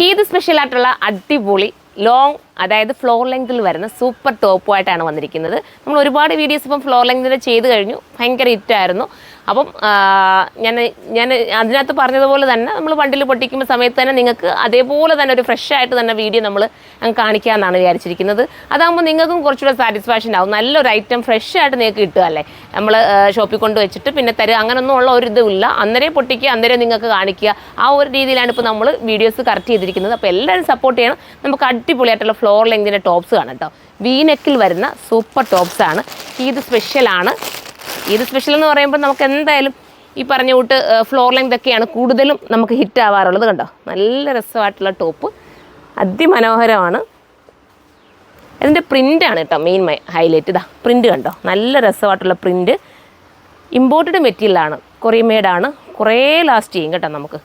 ഈദ് സ്പെഷ്യലായിട്ടുള്ള അടിപൊളി ലോങ് അതായത് ഫ്ലോർ ലെങ്തിൽ വരുന്ന സൂപ്പർ ടോപ്പുമായിട്ടാണ് വന്നിരിക്കുന്നത്. നമ്മൾ ഒരുപാട് വീഡിയോസ് ഇപ്പം ഫ്ലോർ ലെങ്തിൽ ചെയ്ത് കഴിഞ്ഞു, ഭയങ്കര ഹിറ്റായിരുന്നു. അപ്പം ഞാൻ അതിനകത്ത് പറഞ്ഞതുപോലെ തന്നെ നമ്മൾ വണ്ടിൽ പൊട്ടിക്കുമ്പോൾ സമയത്ത് തന്നെ നിങ്ങൾക്ക് അതേപോലെ തന്നെ ഒരു ഫ്രഷ് ആയിട്ട് തന്നെ വീഡിയോ നമ്മൾ കാണിക്കാമെന്നാണ് വിചാരിച്ചിരിക്കുന്നത്. അതാകുമ്പോൾ നിങ്ങൾക്കും കുറച്ചുകൂടെ സാറ്റിസ്ഫാക്ഷൻ ആവും. നല്ലൊരു ഐറ്റം ഫ്രഷ് ആയിട്ട് നിങ്ങൾക്ക് കിട്ടുകയല്ലേ. നമ്മൾ ഷോപ്പിൽ കൊണ്ട് വെച്ചിട്ട് പിന്നെ തരുക അങ്ങനെയൊന്നും ഉള്ള ഒരു ഇതുമില്ല. അന്നേരം പൊട്ടിക്കുക, അന്നേരം നിങ്ങൾക്ക് കാണിക്കുക. ആ ഒരു രീതിയിലാണ് ഇപ്പോൾ നമ്മൾ വീഡിയോസ് കറക്റ്റ് ചെയ്തിരിക്കുന്നത്. അപ്പോൾ എല്ലാവരും സപ്പോർട്ട് ചെയ്യണം. നമുക്ക് അടിപൊളിയായിട്ടുള്ള ഫ്ലോർ ലെങ്തിൻ്റെ ടോപ്സ് കാണാം കേട്ടോ. വീനെക്കിൽ വരുന്ന സൂപ്പർ ടോപ്സാണ്. ഈദ് സ്പെഷ്യലാണ്. ഈദ് സ്പെഷ്യൽ എന്ന് പറയുമ്പോൾ നമുക്ക് എന്തായാലും ഈ പറഞ്ഞ കൂട്ട് ഫ്ലോർ ലെങ്ത് ഒക്കെയാണ് കൂടുതലും നമുക്ക് ഹിറ്റ് ആവാറുള്ളത്. കണ്ടോ, നല്ല രസമായിട്ടുള്ള ടോപ്പ്, അതിമനോഹരമാണ്. ഇതിൻ്റെ പ്രിൻ്റാണ് കേട്ടോ മെയിൻ ഹൈലൈറ്റ്. ഇതാ പ്രിൻ്റ് കണ്ടോ, നല്ല രസമായിട്ടുള്ള പ്രിൻ്റ്. ഇമ്പോർട്ടഡ് മെറ്റീരിയലാണ്, കൊറിയൻ മെയ്ഡാണ്. കുറേ ലാസ്റ്റ് ചെയ്യും കേട്ടോ. നമുക്ക്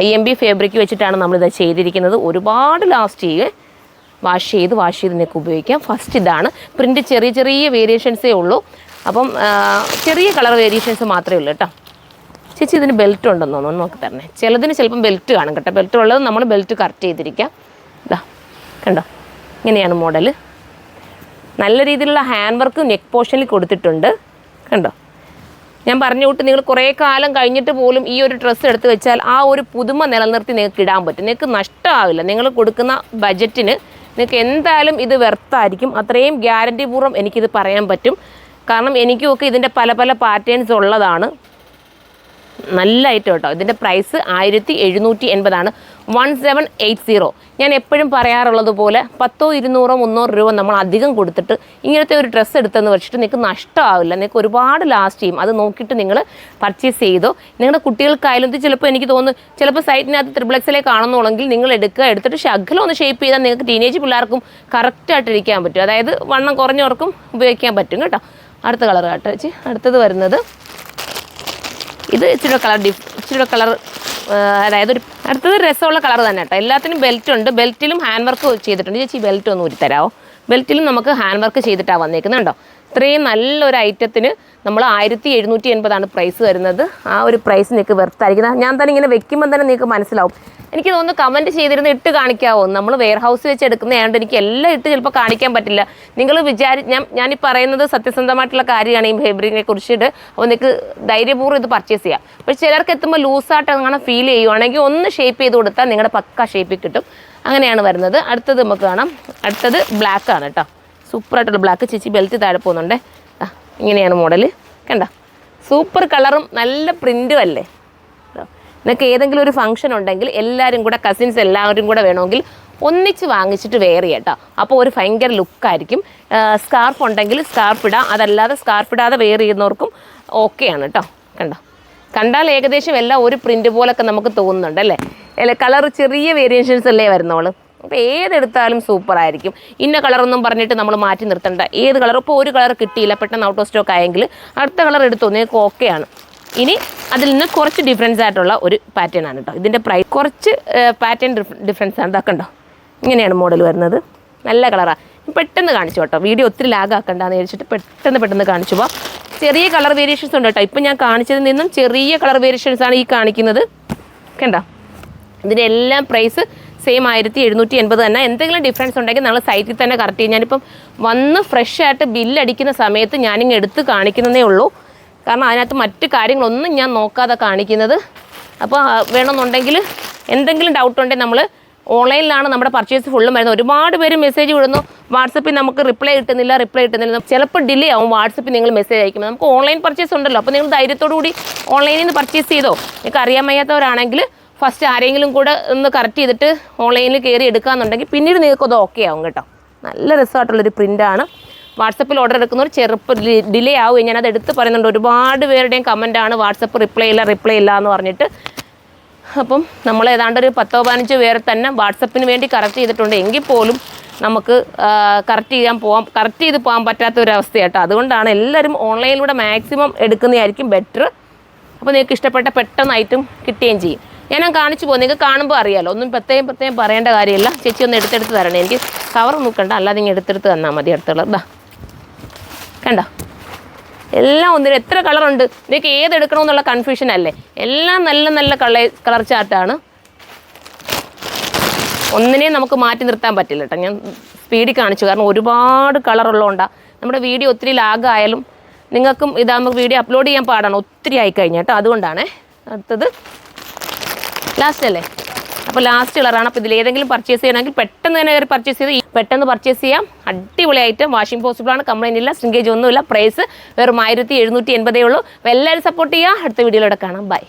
IMB ഫാബ്രിക് വെച്ചിട്ടാണ് നമ്മളിത് ചെയ്തിരിക്കുന്നത്. ഒരുപാട് ലാസ്റ്റ് ചെയ്യേ. വാഷ് ചെയ്ത് നിങ്ങൾക്ക് ഉപയോഗിക്കാം. ഫസ്റ്റ് ഇതാണ് പ്രിൻ്റ്. ചെറിയ ചെറിയ വേരിയേഷൻസേ ഉള്ളൂ. അപ്പം ചെറിയ കളർ വേരിയേഷൻസ് മാത്രമേ ഉള്ളൂ കേട്ടോ. ചേച്ചി ഇതിന് ബെൽറ്റ് ഉണ്ടെന്ന് തോന്നുന്നു, നോക്കി തരണേ. ചിലതിന് ചിലപ്പം ബെൽറ്റ് കാണും കേട്ടോ. ബെൽറ്റ് ഉള്ളത് നമ്മൾ ബെൽറ്റ് കറക്റ്റ് ചെയ്തിരിക്കാം. ഇതാ കണ്ടോ, ഇങ്ങനെയാണ് മോഡൽ. നല്ല രീതിയിലുള്ള ഹാൻഡ് വർക്ക് നെക്ക് പോർഷനിൽ കൊടുത്തിട്ടുണ്ട്. കണ്ടോ, ഞാൻ പറഞ്ഞു വിട്ട് നിങ്ങൾ കുറേ കാലം കഴിഞ്ഞിട്ട് പോലും ഈ ഒരു ഡ്രസ്സ് എടുത്ത് വെച്ചാൽ ആ ഒരു പുതുമ നിലനിർത്തി നിങ്ങൾക്ക് ഇടാൻ പറ്റും. നിങ്ങൾക്ക് നഷ്ടമാവില്ല. നിങ്ങൾ കൊടുക്കുന്ന ബഡ്ജറ്റിന് നിങ്ങൾക്ക് എന്തായാലും ഇത് വെർത്തായിരിക്കും. അത്രയും ഗ്യാരണ്ടി പൂർവ്വം എനിക്കിത് പറയാൻ പറ്റും. കാരണം എനിക്കുമൊക്കെ ഇതിൻ്റെ പല പല പാറ്റേൺസ് ഉള്ളതാണ്. നല്ല ഐറ്റം കേട്ടോ. ഇതിൻ്റെ പ്രൈസ് 1780 1780. ഞാൻ എപ്പോഴും പറയാറുള്ളത് പോലെ 100, 200, 300 രൂപ നമ്മൾ അധികം കൊടുത്തിട്ട് ഇങ്ങനത്തെ ഒരു ഡ്രസ്സ് എടുത്തെന്ന് വെച്ചിട്ട് നിങ്ങൾക്ക് നഷ്ടമാവില്ല. നിങ്ങൾക്ക് ഒരുപാട് ലാസ്റ്റ് ചെയ്യും. അത് നോക്കിയിട്ട് നിങ്ങൾ പർച്ചേസ് ചെയ്തോ. നിങ്ങളുടെ കുട്ടികൾക്കായാലും ഇത് ചിലപ്പോൾ എനിക്ക് തോന്നുന്നു ചിലപ്പോൾ സൈറ്റിനകത്ത് XXL കാണുന്നുണ്ടെങ്കിൽ നിങ്ങൾ എടുത്തിട്ട് ശകലം ഒന്ന് ഷേപ്പ് ചെയ്താൽ നിങ്ങൾക്ക് ടീനേജ് പിള്ളേർക്കും കറക്റ്റായിട്ടിരിക്കാൻ പറ്റും. അതായത് വണ്ണം കുറഞ്ഞവർക്കും ഉപയോഗിക്കാൻ പറ്റും കേട്ടോ. അടുത്ത കളർ കേട്ടോ ചേച്ചി. അടുത്തത് വരുന്നത് ഇത് ഇച്ചിരി കളർ അതായത് അടുത്തത് രസമുള്ള കളർ തന്നെ കേട്ടോ. എല്ലാത്തിനും ബെൽറ്റ് ഉണ്ട്. ബെൽറ്റിലും ഹാൻഡ് വർക്ക് ചെയ്തിട്ടുണ്ട്. ചേച്ചി ബെൽറ്റ് ഒന്ന് ഊരിത്തരാമോ? ബെൽറ്റിലും നമുക്ക് ഹാൻഡ് വർക്ക് ചെയ്തിട്ടാണ് വന്നേക്കുന്നത് കേട്ടോ. ഇത്രയും നല്ലൊരു ഐറ്റത്തിന് നമ്മൾ 1780 പ്രൈസ് വരുന്നത്. ആ ഒരു പ്രൈസ് നിങ്ങൾക്ക് വെർത്തായിരിക്കുന്നത്. ഞാൻ തന്നെ ഇങ്ങനെ വെക്കുമ്പോൾ തന്നെ നിങ്ങൾക്ക് മനസ്സിലാവും. എനിക്ക് തോന്നുന്നു കമൻറ്റ് ചെയ്തിരുന്ന് ഇട്ട് കാണിക്കാവോ. നമ്മൾ വെയർ ഹൗസ് വെച്ച് എടുക്കുന്നതായതുകൊണ്ട് എനിക്ക് എല്ലാം ഇട്ട് ചിലപ്പോൾ കാണിക്കാൻ പറ്റില്ല. നിങ്ങൾ ഞാനീ പറയുന്നത് സത്യസന്ധമായിട്ടുള്ള കാര്യമാണ് ഈ ഫാബ്രിക്കിനെ കുറിച്ചിട്ട്. അപ്പോൾ നിങ്ങൾക്ക് ധൈര്യപൂർവ്വം ഇത് പർച്ചേസ് ചെയ്യാം. പക്ഷേ ചിലർക്ക് എത്തുമ്പോൾ ലൂസായിട്ട് അങ്ങനെ ഫീൽ ചെയ്യുവാണെങ്കിൽ ഒന്ന് ഷേപ്പ് ചെയ്ത് കൊടുത്താൽ നിങ്ങളുടെ പക്ക ഷേപ്പിൽ കിട്ടും. അങ്ങനെയാണ് വരുന്നത്. അടുത്തത് നമുക്ക് കാണാം. അടുത്തത് ബ്ലാക്ക് ആണ് കേട്ടോ. സൂപ്പറായിട്ടുള്ള ബ്ലാക്ക്. ചേച്ചി ബെൽറ്റ് താഴെ പോകുന്നുണ്ട്. ഇങ്ങനെയാണ് മോഡൽ. കണ്ടോ, സൂപ്പർ കളറും നല്ല പ്രിൻറ്റും അല്ലേ. നിങ്ങൾക്ക് ഏതെങ്കിലും ഒരു ഫംഗ്ഷൻ ഉണ്ടെങ്കിൽ എല്ലാവരും കൂടെ കസിൻസ് എല്ലാവരും കൂടെ വേണമെങ്കിൽ ഒന്നിച്ച് വാങ്ങിച്ചിട്ട് വെയർ ചെയ്യാം കേട്ടോ. അപ്പോൾ ഒരു ഭയങ്കര ലുക്കായിരിക്കും. സ്കാർഫ് ഉണ്ടെങ്കിൽ സ്കാർഫ് ഇടാം. അതല്ലാതെ സ്കാർഫ് ഇടാതെ വെയർ ചെയ്യുന്നവർക്കും ഓക്കെയാണ് കേട്ടോ. കണ്ടാൽ ഏകദേശം എല്ലാം ഒരു പ്രിൻ്റ് പോലൊക്കെ നമുക്ക് തോന്നുന്നുണ്ട് അല്ലേ. കളർ ചെറിയ വേരിയേഷൻസ് അല്ലേ വരുന്നോളൂ. അപ്പോൾ ഏതെടുത്താലും സൂപ്പറായിരിക്കും. ഇന്ന കളറൊന്നും പറഞ്ഞിട്ട് നമ്മൾ മാറ്റി നിർത്തണ്ട. ഏത് കളർ ഇപ്പോൾ ഒരു കളർ കിട്ടിയില്ല, പെട്ടെന്ന് ഔട്ട് ഓഫ് സ്റ്റോക്ക് ആയെങ്കിൽ അടുത്ത കളർ എടുത്തോ, നിങ്ങൾക്ക് ഓക്കെയാണ്. ഇനി അതിൽ നിന്ന് കുറച്ച് ഡിഫറൻസ് ആയിട്ടുള്ള ഒരു പാറ്റേൺ ആണ് കേട്ടോ. ഇതിൻ്റെ പ്രൈസ് കുറച്ച് പാറ്റേൺ ഡിഫറൻസ് ആണ്. ഇതാക്കണ്ടോ, ഇങ്ങനെയാണ് മോഡൽ വരുന്നത്. നല്ല കളറാണ്. പെട്ടെന്ന് കാണിച്ചു കേട്ടോ. വീഡിയോ ഒത്തിരി ലാഗ് ആക്കണ്ടെന്ന് വിചാരിച്ചിട്ട് പെട്ടെന്ന് കാണിച്ചു പോവാം. ചെറിയ കളർ വേരിയേഷൻസ് ഉണ്ട് കേട്ടോ. ഇപ്പം ഞാൻ കാണിച്ചതിൽ നിന്നും ചെറിയ കളർ വേരിയേഷൻസാണ് ഈ കാണിക്കുന്നത്. കണ്ടോ, ഇതിൻ്റെ എല്ലാം പ്രൈസ് സെയിം 1780 തന്നെ. എന്തെങ്കിലും ഡിഫറൻസ് ഉണ്ടെങ്കിൽ നമ്മൾ സൈറ്റിൽ തന്നെ കറക്റ്റ് ചെയ്യും. ഞാനിപ്പം വന്ന് ഫ്രഷ് ആയിട്ട് ബില്ലടിക്കുന്ന സമയത്ത് ഞാനിങ്ങ് എടുത്ത് കാണിക്കുന്നതേ ഉള്ളൂ. കാരണം അതിനകത്ത് മറ്റ് കാര്യങ്ങളൊന്നും ഞാൻ നോക്കാതെ കാണിക്കുന്നത്. അപ്പോൾ വേണമെന്നുണ്ടെങ്കിൽ എന്തെങ്കിലും ഡൗട്ട് ഉണ്ടെങ്കിൽ നമ്മൾ ഓൺലൈനിലാണ് നമ്മുടെ പർച്ചേസ് ഫുള്ളും വരുന്നത്. ഒരുപാട് പേര് മെസ്സേജ് വിടുന്നു. വാട്സപ്പിൽ നമുക്ക് റിപ്ലൈ കിട്ടുന്നില്ല. ചിലപ്പോൾ ഡിലേ ആവും. വാട്സപ്പിൽ നിങ്ങൾ മെസ്സേജ് അയക്കുമ്പോൾ നമുക്ക് ഓൺലൈൻ പർച്ചേസ് ഉണ്ടല്ലോ. അപ്പോൾ നിങ്ങൾ ധൈര്യത്തോടു കൂടി ഓൺലൈനിൽ നിന്ന് പർച്ചേസ് ചെയ്തോ. നിങ്ങൾക്ക് അറിയാൻ വയ്യാത്തവരാണെങ്കിൽ ഫസ്റ്റ് ആരെങ്കിലും കൂടെ ഒന്ന് കറക്റ്റ് ചെയ്തിട്ട് ഓൺലൈനിൽ കയറി എടുക്കാമെന്നുണ്ടെങ്കിൽ പിന്നീട് നിങ്ങൾക്കത് ഓക്കെ ആവും കേട്ടോ. നല്ല രസമായിട്ടുള്ളൊരു പ്രിൻ്റാണ്. വാട്സപ്പിൽ ഓർഡർ എടുക്കുന്നവർ ചെറുപ്പം ഡിലേ ആവുകയും ഞാനത് എടുത്ത് പറയുന്നുണ്ട്. ഒരുപാട് പേരുടെയും കമൻറ്റാണ് വാട്സപ്പ് റിപ്ലൈ ഇല്ല എന്ന് പറഞ്ഞിട്ട്. അപ്പം നമ്മൾ ഏതാണ്ട് ഒരു 10-15 പേരെ തന്നെ വാട്സപ്പിന് വേണ്ടി കറക്റ്റ് ചെയ്തിട്ടുണ്ട്. എങ്കിൽ പോലും നമുക്ക് കറക്റ്റ് ചെയ്ത് പോകാൻ പറ്റാത്ത ഒരു അവസ്ഥ കേട്ടോ. അതുകൊണ്ടാണ് എല്ലാവരും ഓൺലൈനിലൂടെ മാക്സിമം എടുക്കുന്നതായിരിക്കും ബെറ്റർ. അപ്പോൾ നിങ്ങൾക്ക് ഇഷ്ടപ്പെട്ട പെട്ടെന്ന് ഐറ്റം കിട്ടുകയും ചെയ്യും. ഞാൻ കാണിച്ചു പോകും. നിങ്ങൾക്ക് കാണുമ്പോൾ അറിയാമല്ലോ. ഒന്നും പ്രത്യേകം പറയേണ്ട കാര്യമില്ല. ചേച്ചി ഒന്ന് എടുത്തെടുത്ത് തരണേ. എനിക്ക് കവർ നോക്കണ്ട, അല്ലാതെ ഇങ്ങനെ എടുത്തെടുത്ത് തന്നാൽ മതി. അടുത്തുള്ളത് കണ്ടോ, എല്ലാം ഒന്നിനും എത്ര കളറുണ്ട്. നിങ്ങൾക്ക് ഏതെടുക്കണമെന്നുള്ള കൺഫ്യൂഷൻ അല്ലേ. എല്ലാം നല്ല കളർ ചാർട്ടാണ്. ഒന്നിനെയും നമുക്ക് മാറ്റി നിർത്താൻ പറ്റില്ല കേട്ടോ. ഞാൻ സ്പീഡിൽ കാണിച്ചു, കാരണം ഒരുപാട് കളറുള്ളതുകൊണ്ടാണ് നമ്മുടെ വീഡിയോ ഒത്തിരി ലാഗായാലും നിങ്ങൾക്കും ഇതാകുമ്പോൾ വീഡിയോ അപ്ലോഡ് ചെയ്യാൻ പാടാണ്, ഒത്തിരി ആയിക്കഴിഞ്ഞാൽ കേട്ടോ. അതുകൊണ്ടാണ്. അടുത്തത് ലാസ്റ്റ് അല്ലേ? അപ്പോൾ ലാസ്റ്റ് കളറാണ്. അപ്പോൾ ഇതിലേതെങ്കിലും പർച്ചേസ് ചെയ്യണമെങ്കിൽ പെട്ടെന്ന് തന്നെ കയറി പർച്ചേസ് ചെയ്ത് പെട്ടെന്ന് പർച്ചേസ് ചെയ്യാം. അടിപൊളി ഐറ്റം, വാഷിംഗ് പോസിബിളാണ്, കംപ്ലൈൻറ്റ് ഇല്ല, സ്ട്രിങ്കേജ് ഒന്നുമില്ല. പ്രൈസ് വെറും 1780 ഉള്ളൂ. അപ്പോൾ എല്ലാവരും സപ്പോർട്ട് ചെയ്യുക. അടുത്ത വീഡിയോയിലൂടെ കാണാം. ബൈ.